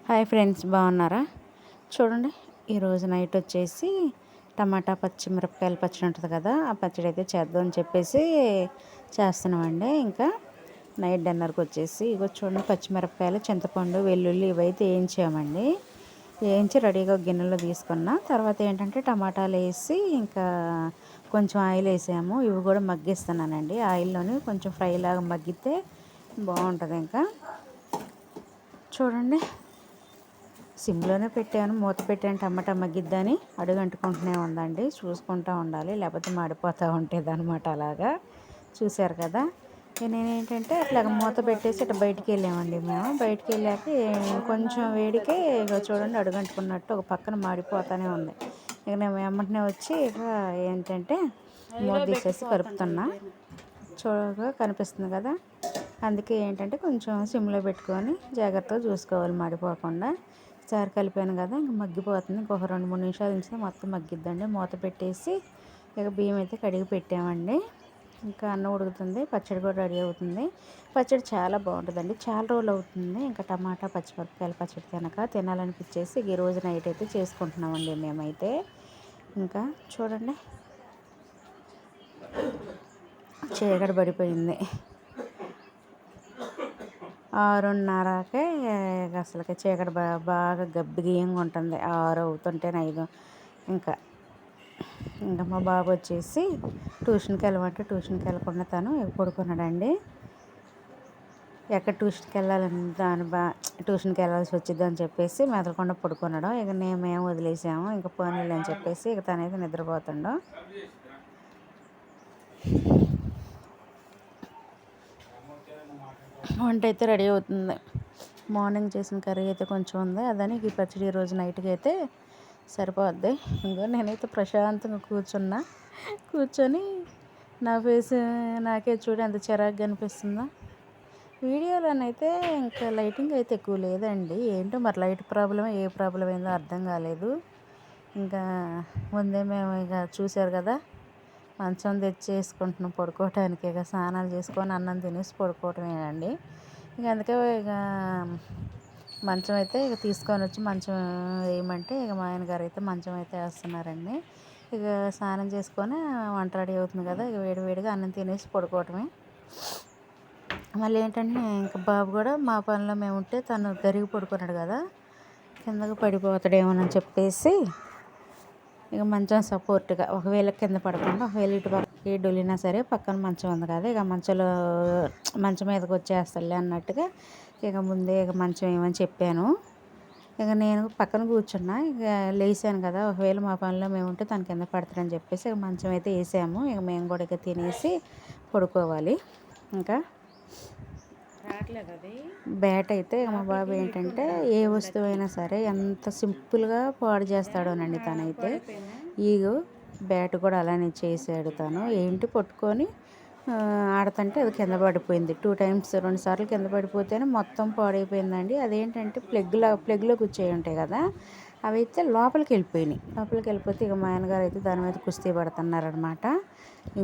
Hi friends, బాగున్నారా? చూడండి, ఈరోజు నైట్ వచ్చేసి టమాటా పచ్చిమిరపకాయల పచ్చడి ఉంటుంది కదా, ఆ పచ్చడి అయితే చేద్దాం అని చెప్పేసి చేస్తున్నామండి. ఇంకా నైట్ డిన్నర్కి వచ్చేసి ఇగో చూడండి, పచ్చిమిరపకాయలు, చింతపండు, వెల్లుల్లి ఇవైతే వేయించామండి. వేయించి రెడీగా గిన్నెలో తీసుకున్న తర్వాత ఏంటంటే టమాటాలు వేసి ఇంకా కొంచెం ఆయిల్ వేసాము. ఇవి కూడా మగ్గిస్తున్నానండి. ఆయిల్లోని కొంచెం ఫ్రై లాగా మగ్గితే బాగుంటుంది. ఇంకా చూడండి, సిమ్లోనే పెట్టాను, మూత పెట్టాను. టమాటా మగ్గిద్దని అడుగంటుకుంటూనే ఉందండి. చూసుకుంటూ ఉండాలి, లేకపోతే మాడిపోతూ ఉంటుంది అనమాట. అలాగా చూశారు కదా. నేనేంటంటే అట్లాగ మూత పెట్టేసి ఇట్లా బయటికి వెళ్ళామండి. మేము బయటికి వెళ్ళాక కొంచెం వేడికే ఇక చూడండి అడుగంటుకున్నట్టు ఒక పక్కన మాడిపోతూనే ఉంది. ఇక నేను వెంటనే వచ్చి ఇక ఏంటంటే మూత తీసేసి కలుపుతున్నా. చూడగా కనిపిస్తుంది కదా. అందుకే ఏంటంటే కొంచెం సిమ్లో పెట్టుకొని జాగ్రత్తగా చూసుకోవాలి మాడిపోకుండా. ఒకసారి కలిపాను కదా, ఇంక మగ్గిపోతుంది. ఇంకొక 2-3 నిమిషాలు ఉంచితే మొత్తం మగ్గిద్దండి. మూత పెట్టేసి ఇక బియ్యం అయితే కడిగి పెట్టామండి. ఇంకా అన్నం ఉడుకుతుంది, పచ్చడి కూడా రెడీ అవుతుంది. పచ్చడి చాలా బాగుంటుందండి. చాలా రోజులు అవుతుంది ఇంకా టమాటా పచ్చిమిరపకాయల పచ్చడి తినాలనిపించేసి ఈ రోజు నైట్ అయితే చేసుకుంటున్నామండి మేమైతే. ఇంకా చూడండి, చీకటి పడిపోయింది. 6:30కే అసలుకి చీకటి బాగా గబ్బిగియంగా ఉంటుంది. 6 అవుతుంటేనే 5. ఇంకా ఇంకా మా బాబు వచ్చేసి ట్యూషన్కి వెళ్ళమంటే ట్యూషన్కి వెళ్ళకుండా తను పడుకున్నాడండి. ఎక్కడ ట్యూషన్కి వెళ్ళాలని ట్యూషన్కి వెళ్ళాల్సి వచ్చింది అని చెప్పేసి మెదలకుండా పడుకున్నాడు. ఇక మేము వదిలేసాము. ఇంకా పోనీలు అని చెప్పేసి ఇక తనైతే నిద్రపోతుండో. వంట అయితే రెడీ అవుతుంది. మార్నింగ్ చేసిన కర్రీ అయితే కొంచెం ఉంది, అదని ఈ పచ్చడి ఈరోజు నైట్కి అయితే సరిపోద్ది. ఇంకా నేనైతే ప్రశాంతంగా కూర్చొని నా ఫేస్ నాకే చూడ ఎంత చిరాకుగా అనిపిస్తుందో. వీడియోలోనైతే ఇంకా లైటింగ్ అయితే ఎక్కువ లేదండి. ఏంటో మరి లైట్ ప్రాబ్లమ్ ఏ ప్రాబ్లం ఏందో అర్థం కాలేదు. ఇంకా ముందే మేము ఇక చూశారు కదా, మంచం తెచ్చేసుకుంటున్నాం పడుకోవటానికి. ఇక స్నానాలు చేసుకొని అన్నం తినేసి పడుకోవటమేనండి. ఇక అందుకే ఇక మంచం అయితే ఇక తీసుకొని వచ్చి మంచం వేయమంటే ఇక మా ఆయన గారు అయితే మంచం అయితే వేస్తున్నారండి. ఇక స్నానం చేసుకొని వంట రెడీ అవుతుంది కదా, ఇక వేడివేడిగా అన్నం తినేసి పడుకోవటమే. మళ్ళీ ఏంటంటే ఇంకా బాబు కూడా మా పనిలో మేము ఉంటే తను గరిగి పడుకున్నాడు కదా, కిందకు పడిపోతాడేమోనని చెప్పేసి ఇక మంచం సపోర్ట్గా ఒకవేళ కింద పడకుండా ఒకవేళ ఇటు పక్కకి డొలినా సరే పక్కన మంచం ఉంది కదా, ఇక మంచం మీదకి వచ్చేస్తాడులే అన్నట్టుగా ఇక ముందే ఇక మంచం ఏమని చెప్పాను. ఇక నేను పక్కన కూర్చున్నా. ఇక లేసాను కదా, ఒకవేళ మా పనిలో మేము ఉంటే తన కింద పడతాడని చెప్పేసి ఇక మంచం అయితే వేసాము. ఇక మేము కూడా ఇక తినేసి పడుకోవాలి. ఇంకా బ్యాట్ అయితే మా బాబు ఏంటంటే ఏ వస్తువు అయినా సరే ఎంత సింపుల్గా పాడు చేస్తాడోనండి తనైతే. ఈగో బ్యాట్ కూడా అలానే చేసాడు తను. ఏంటి పట్టుకొని ఆడుతుంటే అది కింద పడిపోయింది. 2 టైమ్స్ 2 సార్లు కింద పడిపోతేనే మొత్తం పాడైపోయిందండి. అదేంటంటే ప్లగ్లో కూర్చొని ఉంటాయి కదా, అవి అయితే లోపలికి వెళ్ళిపోతే ఇక మా ఆయనగారు అయితే దాని మీద కుస్తీ పడుతున్నారనమాట.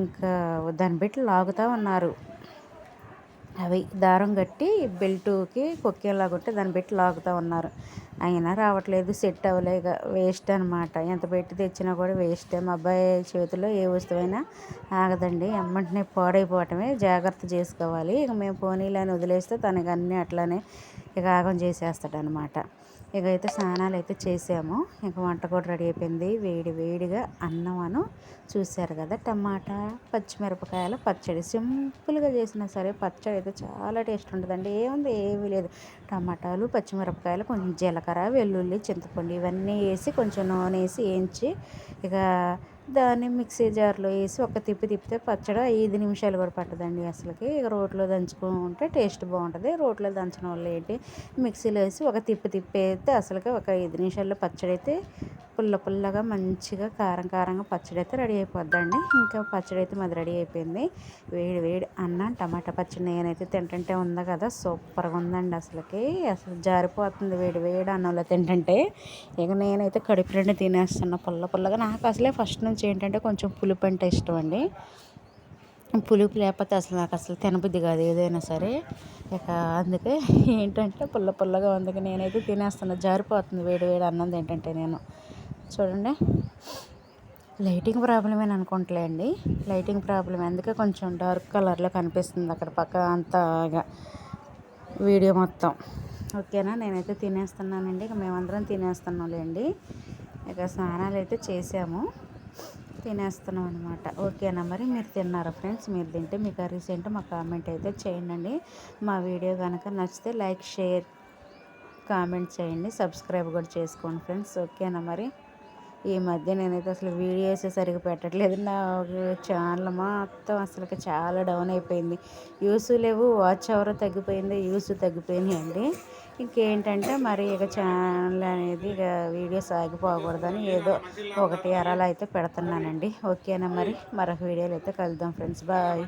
ఇంకా దాన్ని పెట్టి లాగుతూ ఉన్నారు. అవి దారం కట్టి బెల్టుకి కొక్కేలా కొట్టి దాన్ని పెట్టి లాగుతూ ఉన్నారు. అయినా రావట్లేదు, సెట్ అవ్వలేక వేస్ట్ అనమాట. ఎంత పెట్టి తెచ్చినా కూడా వేస్టే. మా అబ్బాయి చేతిలో ఏ వస్తువైనా ఆగదండి, ఎమ్మంటనే పాడైపోవటమే. జాగ్రత్త చేసుకోవాలి. ఇక మేము పోనీలని వదిలేస్తే తనకి అన్నీ అట్లానే ఇక ఆగం చేసేస్తాడనమాట. ఇక అయితే స్నానాలు అయితే చేసాము. ఇక వంట కూడా రెడీ అయిపోయింది. వేడిగా అన్నమను చూశారు కదా, టమాటా పచ్చిమిరపకాయల పచ్చడి. సింపుల్గా చేసినా సరే పచ్చడి అయితే చాలా టేస్ట్ ఉంటుందండి. ఏమీ లేదు, టమాటాలు పచ్చిమిరపకాయలు కొంచెం జీలకర్ర వెల్లుల్లి చింతపండు ఇవన్నీ వేసి కొంచెం నూనె వేసి వేయించి ఇక దాన్ని మిక్సీ జార్లో వేసి ఒక తిప్పితే పచ్చడి 5 నిమిషాలు కూడా పట్టదండి అసలుకి. ఇక రోట్లో దంచుకుంటే టేస్ట్ బాగుంటుంది. రోట్లో దంచడం వల్ల ఏంటి, మిక్సీలో వేసి ఒక తిప్పేస్తే అసలుకి ఒక 5 నిమిషాల్లో పచ్చడి అయితే పుల్లగా మంచిగా కారంగా పచ్చడి అయితే రెడీ అయిపోద్దండి. ఇంకా పచ్చడి అయితే మాది రెడీ అయిపోయింది. వేడి అన్నం టమాటా పచ్చడి నేనైతే తింటుంటే ఉంది కదా, సూపర్గా ఉందండి. అసలు జారిపోతుంది వేడి అన్నంలో తింటుంటే. ఇక నేనైతే కడుపు రెండు తినేస్తున్నా పుల్లగా. నాకు అసలే ఫస్ట్ నుంచి ఏంటంటే కొంచెం పులుపు అంటే ఇష్టం అండి. పులుపు లేకపోతే అసలు నాకు అసలు తినబుద్ధి కాదు ఏదైనా సరే. ఇక అందుకే ఏంటంటే పుల్లగా ఉంది. నేనైతే తినేస్తున్నా, జారిపోతుంది వేడి వేడి అన్నం తింటుంటే నేను. చూడండి, లైటింగ్ ప్రాబ్లమేని అనుకుంటలే అండి, లైటింగ్ ప్రాబ్లమ్. అందుకే కొంచెం డార్క్ కలర్లో కనిపిస్తుంది అక్కడ పక్క అంతగా వీడియో మొత్తం. ఓకేనా, నేనైతే తినేస్తున్నానండి. ఇక మేమందరం తినేస్తున్నాంలేండి. ఇక స్నానాలు అయితే చేసాము, తినేస్తున్నాం అనమాట. ఓకేనా, మరి మీరు తిన్నారా ఫ్రెండ్స్? మీరు తింటే మీ కర్రీస్ ఏంటో మా కామెంట్ అయితే చేయండి. మా వీడియో కనుక నచ్చితే లైక్, షేర్, కామెంట్ చేయండి, సబ్స్క్రైబ్ కూడా చేసుకోండి ఫ్రెండ్స్. ఓకేనా, మరి ఈ మధ్య నేనైతే అసలు వీడియోస్ సరిగ్గా పెట్టట్లేదు. నా ఛానల్ మొత్తం అసలుకి చాలా డౌన్ అయిపోయింది. వ్యూస్ లేవు, వాచ్ అవర్ తగ్గిపోయింది, వ్యూస్ తగ్గిపోయినాయండి. ఇంకేంటంటే మరి ఇక ఛానల్ అనేది ఇక వీడియోస్ ఆగిపోకూడదని ఏదో ఒకటి అరలా అయితే పెడుతున్నానండి. ఓకేనా, మరి మరొక వీడియోలో అయితే కలుద్దాం ఫ్రెండ్స్. బాయ్.